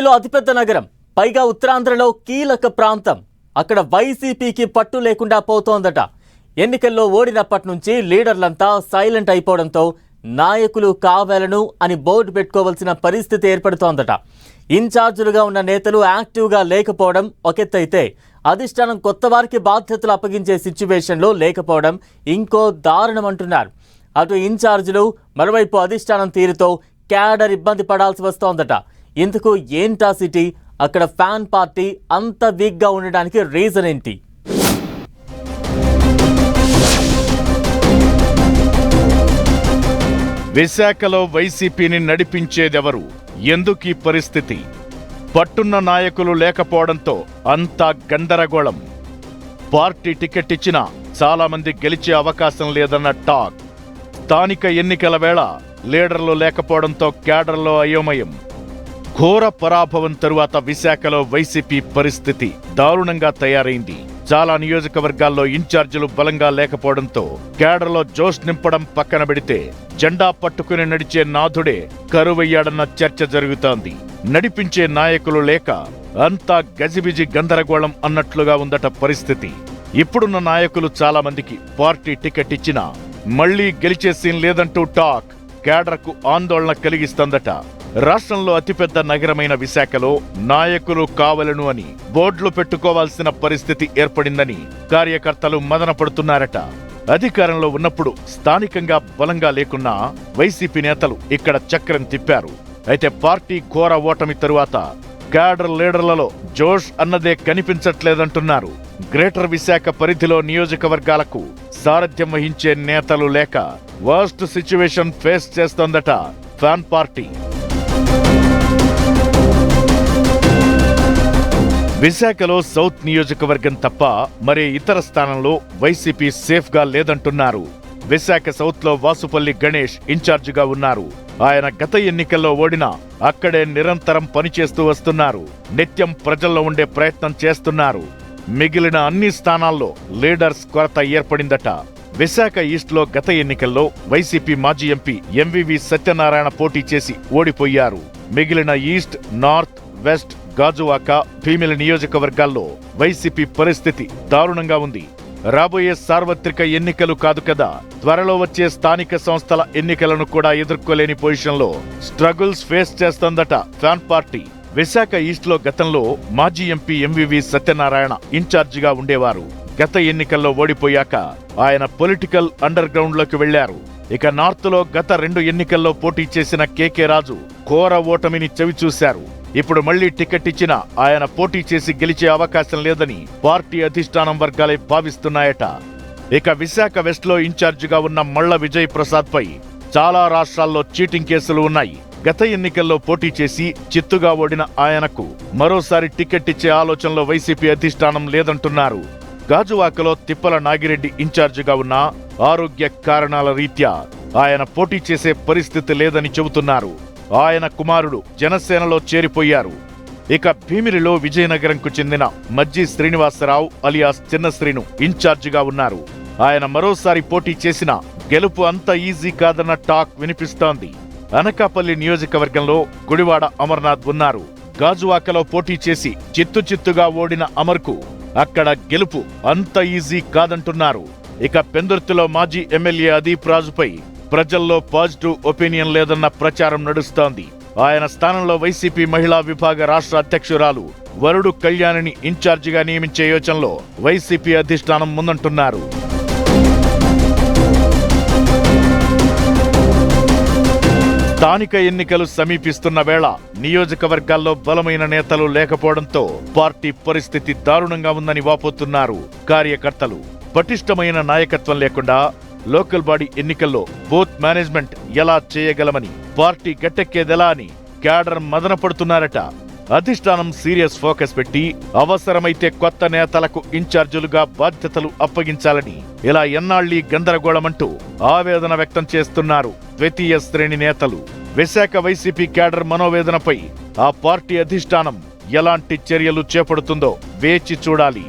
ఏపీలో అతిపెద్ద నగరం, పైగా ఉత్తరాంధ్రలో కీలక ప్రాంతం. అక్కడ వైసీపీకి పట్టు లేకుండా పోతోందట. ఎన్నికల్లో ఓడినప్పటి నుంచి లీడర్లంతా సైలెంట్ అయిపోవడంతో నాయకులు కావాలను అని బోర్డు పెట్టుకోవాల్సిన పరిస్థితి ఏర్పడుతోందట. ఇన్ఛార్జీలుగా ఉన్న నేతలు యాక్టివ్గా లేకపోవడం ఒకెత్తైతే, అధిష్టానం కొత్త వారికి బాధ్యతలు అప్పగించే సిచ్యువేషన్లో లేకపోవడం ఇంకో దారుణం అంటున్నారు. అటు ఇన్ఛార్జీలు, మరోవైపు అధిష్టానం తీరుతో క్యాడర్ ఇబ్బంది పడాల్సి వస్తోందట. ఇందుకు ఏంటా సిటీ? అక్కడ ఫ్యాన్ పార్టీ అంత వీక్గా ఉండడానికి రీజన్ ఏంటి? విశాఖలో వైసీపీని నడిపించేదెవరు? ఎందుకు ఈ పరిస్థితి? పట్టున్న నాయకులు లేకపోవడంతో అంతా గందరగోళం. పార్టీ టికెట్ ఇచ్చినా చాలా మంది గెలిచే అవకాశం లేదన్న టాక్. స్థానిక ఎన్నికల వేళ లీడర్లు లేకపోవడంతో క్యాడర్లో అయోమయం. ఘోర పరాభవం తరువాత విశాఖలో వైసీపీ పరిస్థితి దారుణంగా తయారైంది. చాలా నియోజకవర్గాల్లో ఇన్ఛార్జీలు బలంగా లేకపోవడంతో క్యాడర్లో జోష్ నింపడం పక్కన పెడితే జెండా పట్టుకుని నడిచే నాథుడే కరువయ్యాడన్న చర్చ జరుగుతోంది. నడిపించే నాయకులు లేక అంతా గజిబిజి గందరగోళం అన్నట్లుగా ఉందట పరిస్థితి. ఇప్పుడున్న నాయకులు చాలా మందికి పార్టీ టికెట్ ఇచ్చినా మళ్లీ గెలిచే సీన్ లేదంటూ టాక్ క్యాడర్కు ఆందోళన కలిగిస్తోందట. రాష్ట్రంలో అతిపెద్ద నగరమైన విశాఖలో నాయకులు కావాలను అని బోర్డులు పెట్టుకోవాల్సిన పరిస్థితి ఏర్పడిందని కార్యకర్తలు మదనపడుతున్నారట. అధికారంలో ఉన్నప్పుడు స్థానికంగా బలంగా లేకున్నా వైసీపీ నేతలు ఇక్కడ చక్రం తిప్పారు. అయితే పార్టీ ఘోర ఓటమి తరువాత క్యాడర్ లీడర్లలో జోష్ అన్నదే కనిపించట్లేదంటున్నారు. గ్రేటర్ విశాఖ పరిధిలో నియోజకవర్గాలకు సారథ్యం వహించే నేతలు లేక వర్స్ట్ సిచ్యువేషన్ ఫేస్ చేస్తోందట ఫ్యాన్ పార్టీ. విశాఖలో సౌత్ నియోజకవర్గం తప్ప మరే ఇతర స్థానంలో వైసీపీ సేఫ్గా లేదంటున్నారు. విశాఖ సౌత్ లో వాసుపల్లి గణేష్ ఇన్ఛార్జిగా ఉన్నారు. ఆయన గత ఎన్నికల్లో ఓడినా అక్కడే నిరంతరం పనిచేస్తూ వస్తున్నారు. నిత్యం ప్రజల్లో ఉండే ప్రయత్నం చేస్తున్నారు. మిగిలిన అన్ని స్థానాల్లో లీడర్స్ కొరత ఏర్పడిందట. విశాఖ ఈస్ట్ లో గత ఎన్నికల్లో వైసీపీ మాజీ ఎంపీ ఎంవివి సత్యనారాయణ పోటీ చేసి ఓడిపోయారు. మిగిలిన east, north, west, Gajuwaka, Bheemili నియోజకవర్గాల్లో వైసీపీ పరిస్థితి దారుణంగా ఉంది. రాబోయే సార్వత్రిక ఎన్నికలు కాదు కదా, త్వరలో వచ్చే స్థానిక సంస్థల ఎన్నికలను కూడా ఎదుర్కోలేని పొజిషన్లో స్ట్రగుల్స్ ఫేస్ చేస్తోందట ఫ్యాన్ పార్టీ. విశాఖ ఈస్ట్ లో గతంలో మాజీ ఎంపీ ఎంవివి సత్యనారాయణ ఇన్ఛార్జిగా ఉండేవారు. గత ఎన్నికల్లో ఓడిపోయాక ఆయన పొలిటికల్ అండర్ గ్రౌండ్ లోకి వెళ్లారు. ఇక నార్త్ లో గత 2 ఎన్నికల్లో పోటీ చేసిన కేకే రాజు ఘోర ఓటమిని చవిచూశారు. ఇప్పుడు మళ్లీ టికెట్ ఇచ్చినా ఆయన పోటీ చేసి గెలిచే అవకాశం లేదని పార్టీ అధిష్టానం వర్గాలే భావిస్తున్నాయట. ఇక విశాఖ వెస్ట్ లో ఇన్ఛార్జిగా ఉన్న మళ్ల విజయ్ ప్రసాద్ పై చాలా రాష్ట్రాల్లో చీటింగ్ కేసులు ఉన్నాయి. గత ఎన్నికల్లో పోటీ చేసి చిత్తుగా ఓడిన ఆయనకు మరోసారి టికెట్ ఇచ్చే ఆలోచనలో వైసీపీ అధిష్టానం లేదంటున్నారు. గాజువాకలో తిప్పల నాగిరెడ్డి ఇన్ఛార్జిగా ఉన్న ఆరోగ్య కారణాల రీత్యా ఆయన పోటీ చేసే పరిస్థితి లేదని చెబుతున్నారు. ఆయన కుమారుడు జనసేనలో చేరిపోయారు. ఇక భీమిలిలో విజయనగరంకు చెందిన మజ్జి శ్రీనివాసరావు అలియాస్ చిన్న శ్రీను ఇన్ఛార్జిగా ఉన్నారు. ఆయన మరోసారి పోటీ చేసినా గెలుపు అంత ఈజీ కాదన్న టాక్ వినిపిస్తోంది. అనకాపల్లి నియోజకవర్గంలో గుడివాడ అమర్నాథ్ ఉన్నారు. గాజువాకలో పోటీ చేసి చిత్తుగా ఓడిన అమర్కు అక్కడ గెలుపు అంత ఈజీ కాదంటున్నారు. ఇక పెందుర్తిలో మాజీ ఎమ్మెల్యే అదీప్ రాజుపై ప్రజల్లో పాజిటివ్ ఒపీనియన్ లేదన్న ప్రచారం నడుస్తోంది. ఆయన స్థానంలో వైసీపీ మహిళా విభాగ రాష్ట్ర అధ్యక్షురాలు వరుడు కళ్యాణిని ఇన్ఛార్జిగా నియమించే యోచనలో వైసీపీ అధిష్టానం ముందంటున్నారు. స్థానిక ఎన్నికలు సమీపిస్తున్న వేళ నియోజకవర్గాల్లో బలమైన నేతలు లేకపోవడంతో పార్టీ పరిస్థితి దారుణంగా ఉందని వాపోతున్నారు కార్యకర్తలు. పటిష్టమైన నాయకత్వం లేకుండా లోకల్ బాడీ ఎన్నికల్లో బూత్ మేనేజ్మెంట్ ఎలా చేయగలమని, పార్టీ గట్టెక్కేదెలా అని క్యాడర్ మదన పడుతున్నారట. అధిష్టానం సీరియస్ ఫోకస్ పెట్టి అవసరమైతే కొత్త నేతలకు ఇన్ఛార్జీలుగా బాధ్యతలు అప్పగించాలని ఇలా ఎన్నాళ్లీ గందరగోళమంటూ ఆవేదన వ్యక్తం చేస్తున్నారు ద్వితీయ శ్రేణి నేతలు. విశాఖ వైసీపీ క్యాడర్ మనోవేదనపై ఆ పార్టీ అధిష్టానం ఎలాంటి చర్యలు చేపడుతుందో వేచి చూడాలి.